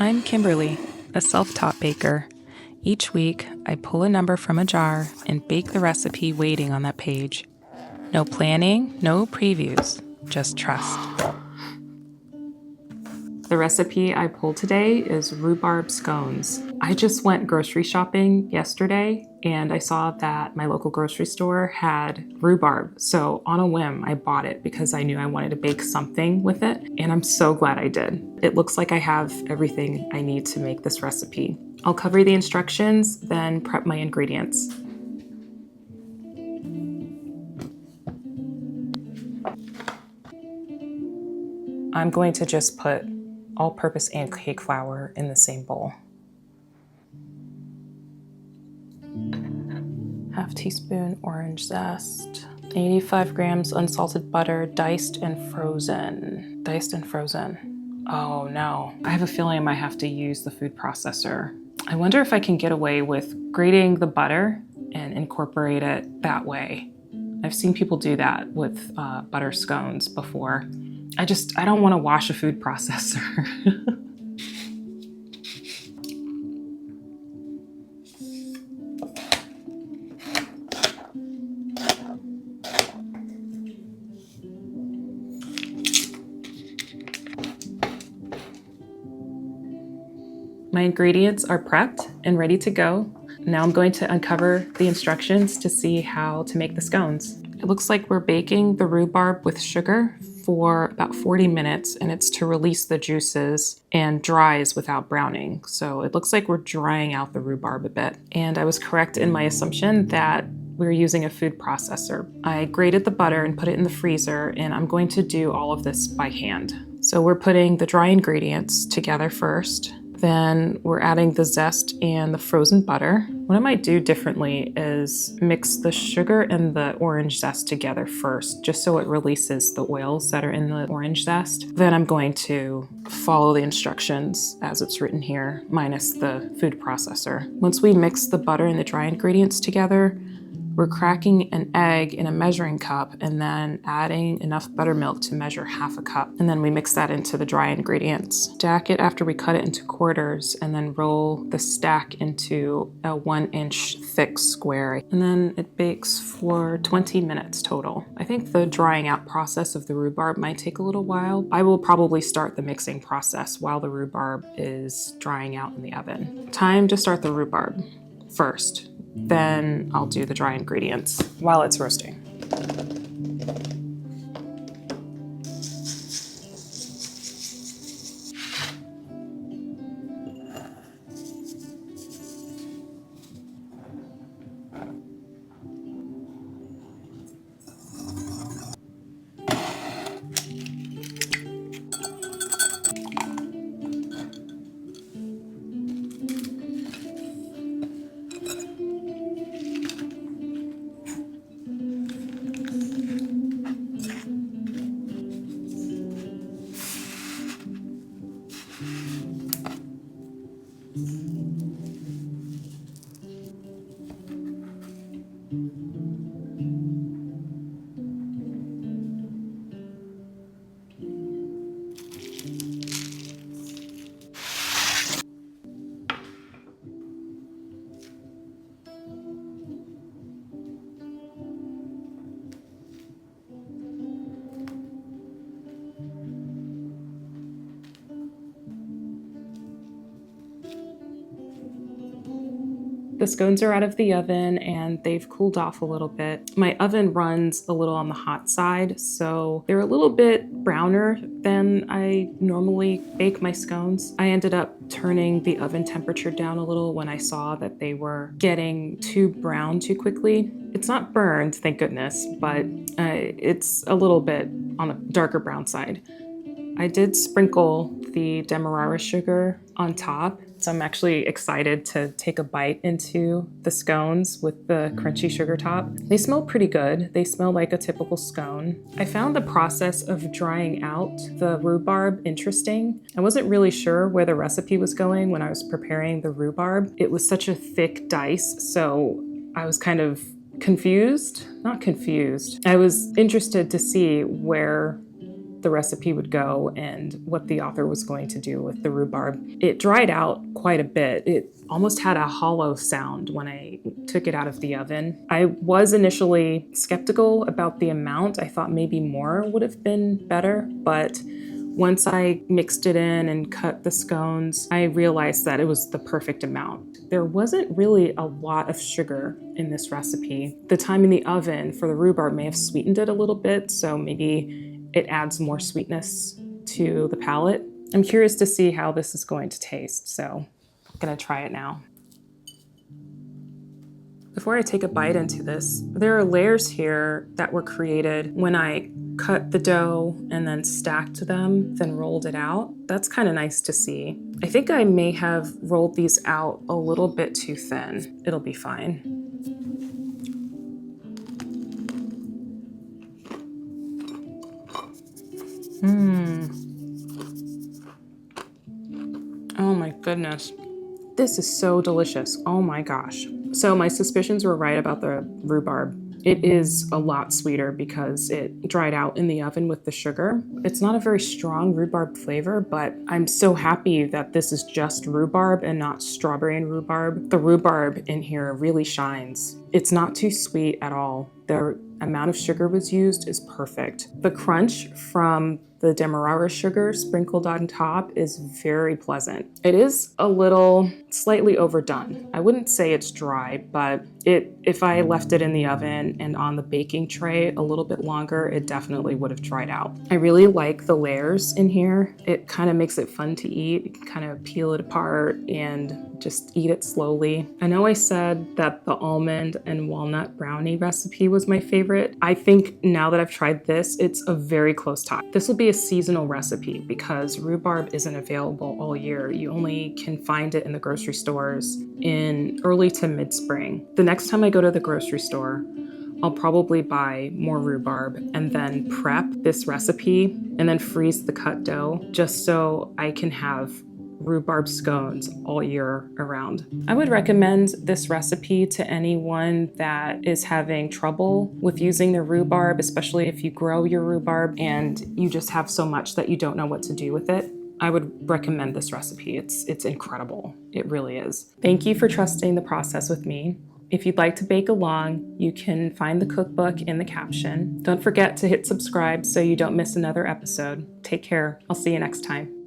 I'm Kimberly, a self-taught baker. Each week, I pull a number from a jar and bake the recipe waiting on that page. No planning, no previews, just trust. The recipe I pulled today is rhubarb scones. I just went grocery shopping yesterday and I saw that my local grocery store had rhubarb. So on a whim, I bought it because I knew I wanted to bake something with it. And I'm so glad I did. It looks like I have everything I need to make this recipe. I'll cover the instructions, then prep my ingredients. I'm going to just put all-purpose and cake flour in the same bowl. Half teaspoon orange zest. 85 grams unsalted butter, diced and frozen. Diced and frozen. Oh no, I have a feeling I might have to use the food processor. I wonder if I can get away with grating the butter and incorporate it that way. I've seen people do that with butter scones before. I don't want to wash a food processor. My ingredients are prepped and ready to go. Now I'm going to uncover the instructions to see how to make the scones. It looks like we're baking the rhubarb with sugar for about 40 minutes, and it's to release the juices and dries without browning. So it looks like we're drying out the rhubarb a bit. And I was correct in my assumption that we're using a food processor. I grated the butter and put it in the freezer, and I'm going to do all of this by hand. So we're putting the dry ingredients together first. Then we're adding the zest and the frozen butter. What I might do differently is mix the sugar and the orange zest together first, just so it releases the oils that are in the orange zest. Then I'm going to follow the instructions as it's written here, minus the food processor. Once we mix the butter and the dry ingredients together, we're cracking an egg in a measuring cup and then adding enough buttermilk to measure half a cup. And then we mix that into the dry ingredients. Stack it after we cut it into quarters and then roll the stack into a 1-inch thick square. And then it bakes for 20 minutes total. I think the drying out process of the rhubarb might take a little while. I will probably start the mixing process while the rhubarb is drying out in the oven. Time to start the rhubarb first. Then I'll do the dry ingredients while it's roasting. The scones are out of the oven and they've cooled off a little bit. My oven runs a little on the hot side, so they're a little bit browner than I normally bake my scones. I ended up turning the oven temperature down a little when I saw that they were getting too brown too quickly. It's not burned, thank goodness, but it's a little bit on the darker brown side. I did sprinkle the demerara sugar on top, so I'm actually excited to take a bite into the scones with the crunchy sugar top. They smell pretty good. They smell like a typical scone. I found the process of drying out the rhubarb interesting. I wasn't really sure where the recipe was going when I was preparing the rhubarb. It was such a thick dice, so I was kind of confused. Not confused. I was interested to see where the recipe would go and what the author was going to do with the rhubarb. It dried out quite a bit. It almost had a hollow sound when I took it out of the oven. I was initially skeptical about the amount. I thought maybe more would have been better, but once I mixed it in and cut the scones, I realized that it was the perfect amount. There wasn't really a lot of sugar in this recipe. The time in the oven for the rhubarb may have sweetened it a little bit, so maybe it adds more sweetness to the palate. I'm curious to see how this is going to taste, so I'm gonna try it now. Before I take a bite into this, there are layers here that were created when I cut the dough and then stacked them, then rolled it out. That's kind of nice to see. I think I may have rolled these out a little bit too thin. It'll be fine. Oh my goodness. This is so delicious. Oh my gosh. So my suspicions were right about the rhubarb. It is a lot sweeter because it dried out in the oven with the sugar. It's not a very strong rhubarb flavor, but I'm so happy that this is just rhubarb and not strawberry and rhubarb. The rhubarb in here really shines. It's not too sweet at all. The amount of sugar was used is perfect. The crunch from the demerara sugar sprinkled on top is very pleasant. It is a little slightly overdone. I wouldn't say it's dry, but if I left it in the oven and on the baking tray a little bit longer, it definitely would have dried out. I really like the layers in here. It kind of makes it fun to eat. You can kind of peel it apart and just eat it slowly. I know I said that the almond and walnut brownie recipe was my favorite. I think now that I've tried this, it's a very close tie. This will be a seasonal recipe because rhubarb isn't available all year. You only can find it in the grocery stores in early to mid-spring. The next time I go to the grocery store, I'll probably buy more rhubarb and then prep this recipe and then freeze the cut dough just so I can have rhubarb scones all year around. I would recommend this recipe to anyone that is having trouble with using their rhubarb, especially if you grow your rhubarb and you just have so much that you don't know what to do with it. I would recommend this recipe. It's incredible. It really is. Thank you for trusting the process with me. If you'd like to bake along, you can find the cookbook in the caption. Don't forget to hit subscribe so you don't miss another episode. Take care. I'll see you next time.